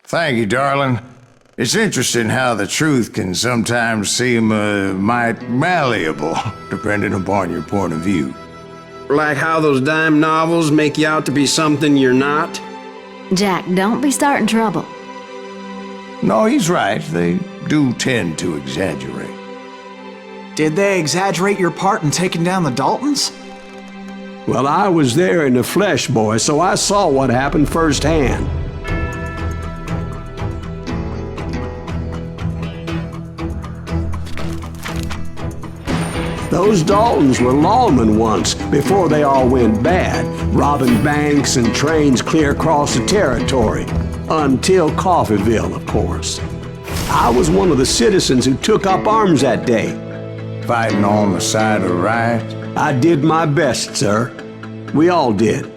Thank you, darling. It's interesting how the truth can sometimes seem might malleable, depending upon your point of view. Like how those dime novels make you out to be something you're not? Jack, don't be starting trouble. No, he's right. They do tend to exaggerate. Did they exaggerate your part in taking down the Daltons? Well, I was there in the flesh, boy, so I saw what happened firsthand. Those Daltons were lawmen once, before they all went bad, robbing banks and trains clear across the territory. Until Coffeeville, of course. I was one of the citizens who took up arms that day. Fighting on the side of right? I did my best, sir. We all did.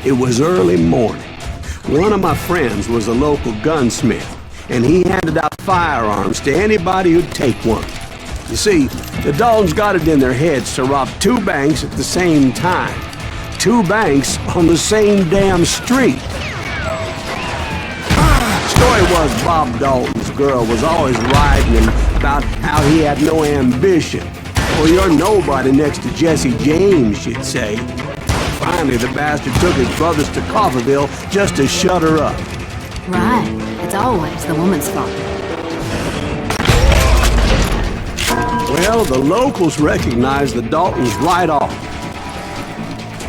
It was early morning. One of my friends was a local gunsmith, and he handed out firearms to anybody who'd take one. You see, the Daltons got it in their heads to rob 2 banks at the same time. 2 banks on the same damn street. Story was Bob Dalton's girl was always writing him about how he had no ambition. Well, you're nobody next to Jesse James, she'd say. Finally, the bastard took his brothers to Coffeeville just to shut her up. Right. It's always the woman's fault. Well, the locals recognized the Daltons right off.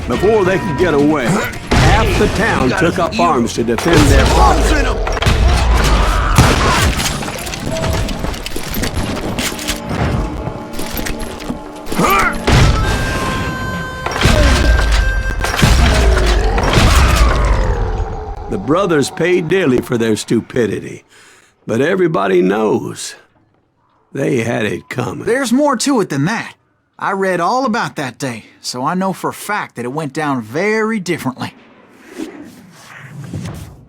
Before they could get away, half the town took up arms to defend their property. The brothers paid dearly for their stupidity, but everybody knows they had it coming. There's more to it than that. I read all about that day, so I know for a fact that it went down very differently.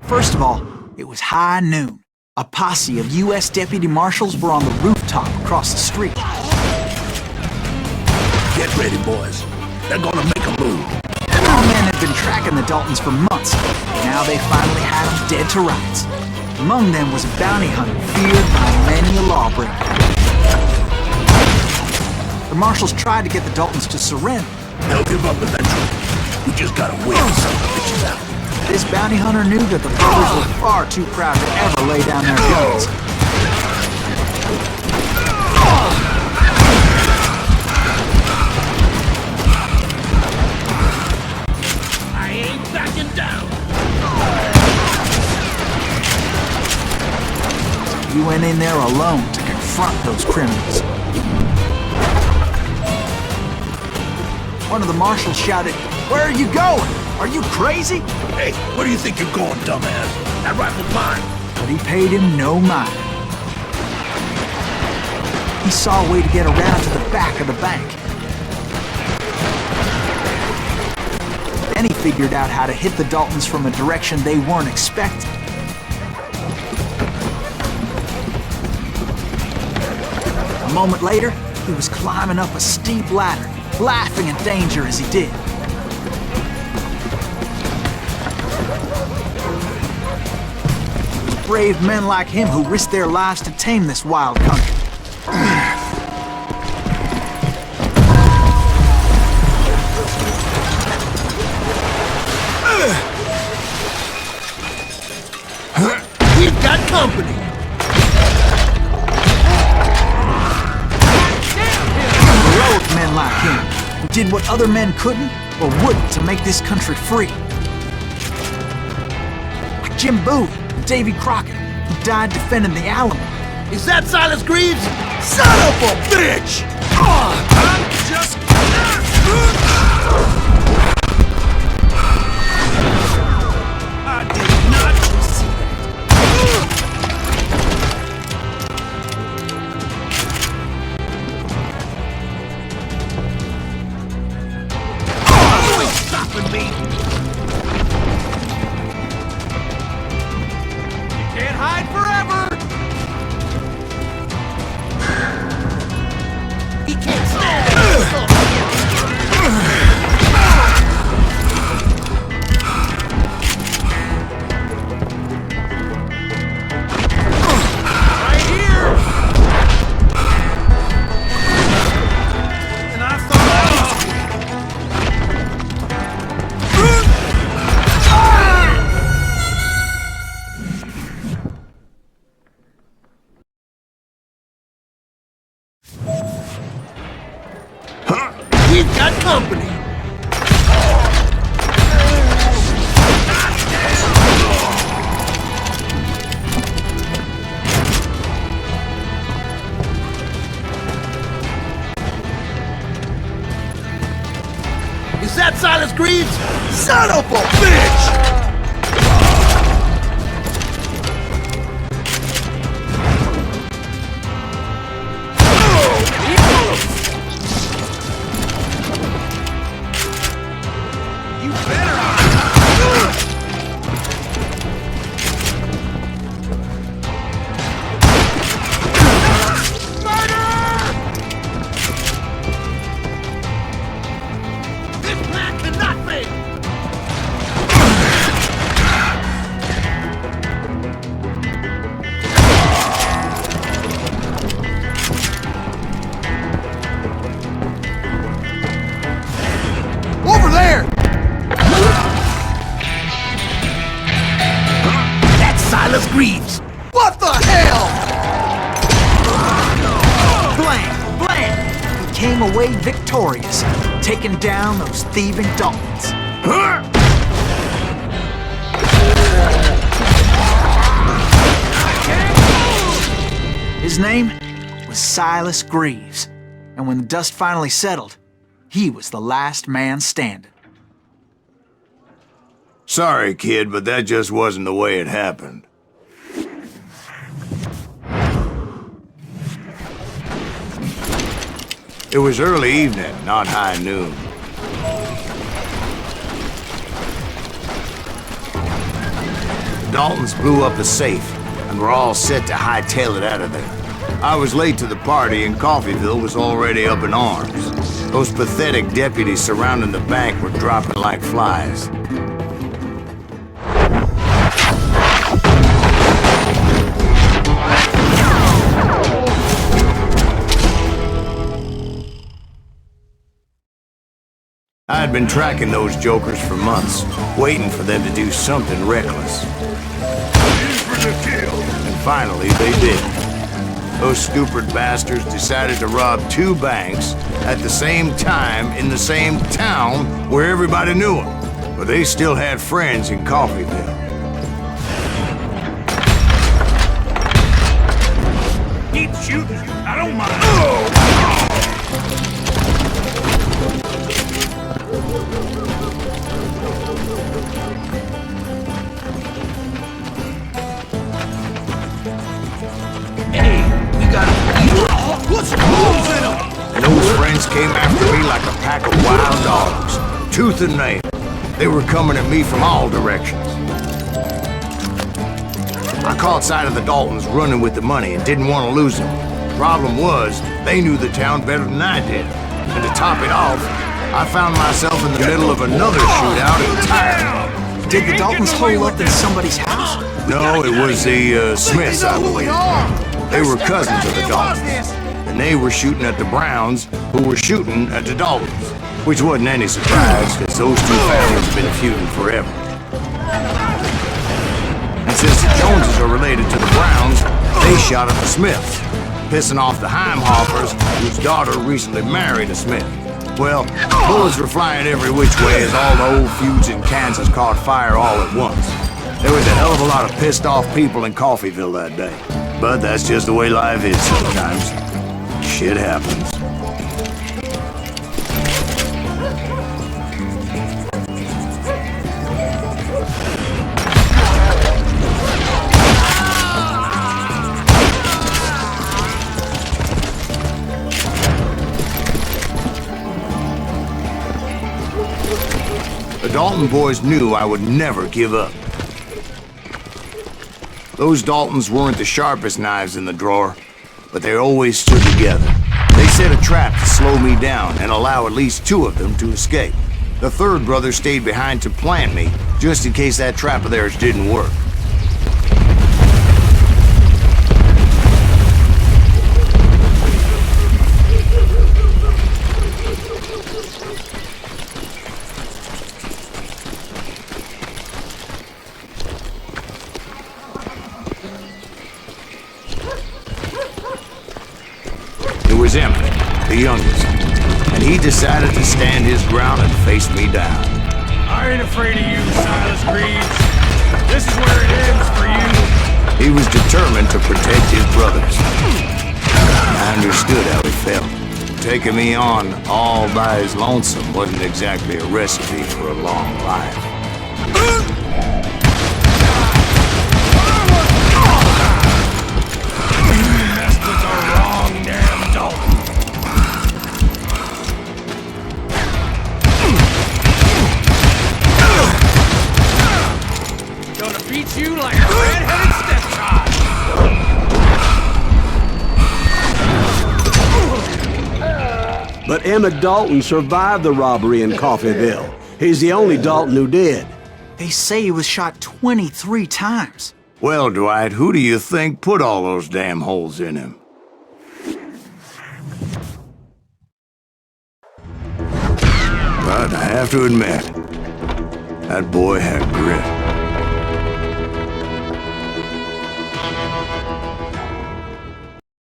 First of all, it was high noon. A posse of U.S. deputy marshals were on the rooftop across the street. Get ready, boys. They're gonna make a move. Our men had been tracking the Daltons for months. Now they finally had them dead to rights. Among them was a bounty hunter feared by many a lawbreaker. The marshals tried to get the Daltons to surrender. They'll give up eventually. We just gotta wait some of the bitches out. This bounty hunter knew that the brothers were far too proud to ever lay down their guns. I ain't backing down. You went in there alone to confront those criminals. One of the marshals shouted, "Where are you going? Are you crazy?" Hey, where do you think you're going, dumbass? That rifle's mine. But he paid him no mind. He saw a way to get around to the back of the bank. Then he figured out how to hit the Daltons from a direction they weren't expecting. A moment later, he was climbing up a steep ladder, laughing at danger as he did. It was brave men like him who risked their lives to tame this wild country. We've got company. Heroic men like him, who did what other men couldn't or wouldn't to make this country free. Like Jim Bowie and Davy Crockett, who died defending the Alamo. Is that Silas Greaves? Son of a bitch! I'm just... I did not see that. You ain't stopping me! You can't hide forever! He can't stand it! got company. Is that Silas Greaves? Son of a bitch! Over there! That's Silas Greaves! What the hell? Blam! Blam! He came away victorious, taking down those thieving Daltons. His name was Silas Greaves, and when the dust finally settled, he was the last man standing. Sorry, kid, but that just wasn't the way it happened. It was early evening, not high noon. Daltons blew up a safe, and were all set to hightail it out of there. I was late to the party, and Coffeyville was already up in arms. Those pathetic deputies surrounding the bank were dropping like flies. I had been tracking those jokers for months, waiting for them to do something reckless. And finally, they did. Those stupid bastards decided to rob 2 banks at the same time in the same town where everybody knew them. But they still had friends in Coffeyville. Keep shooting. I don't mind. Hey, we got him. What's holes in him? And those friends came after me like a pack of wild dogs, tooth and nail. They were coming at me from all directions. I caught sight of the Daltons running with the money and didn't want to lose them. Problem was, they knew the town better than I did. And to top it off, I found myself in the middle of another shootout entirely. Did the Daltons hole up in somebody's house? No, it was the Smiths, I believe. They were cousins of the Daltons. And they were shooting at the Browns, who were shooting at the Daltons. Which wasn't any surprise, because those 2 families have been feuding forever. And since the Joneses are related to the Browns, they shot at the Smiths, pissing off the Heimhoffers, whose daughter recently married a Smith. Well, bullets were flying every which way as all the old feuds in Kansas caught fire all at once. There was a hell of a lot of pissed off people in Coffeyville that day. But that's just the way life is sometimes. Shit happens. The Dalton boys knew I would never give up. Those Daltons weren't the sharpest knives in the drawer, but they always stood together. They set a trap to slow me down and allow at least 2 of them to escape. The 3rd brother stayed behind to plant me, just in case that trap of theirs didn't work. It was Emmett, the youngest. and he decided to stand his ground and face me down. I ain't afraid of you, Silas Greaves. This is where it ends for you. He was determined to protect his brothers. I understood how he felt. Taking me on all by his lonesome wasn't exactly a recipe for a long life. Messed with the wrong damn Dalton. Gonna beat you like a red-headed stepchild. But Emmett Dalton survived the robbery in Coffeyville. He's the only Dalton who did. They say he was shot 23 times. Well, Dwight, who do you think put all those damn holes in him? But I have to admit, that boy had grit.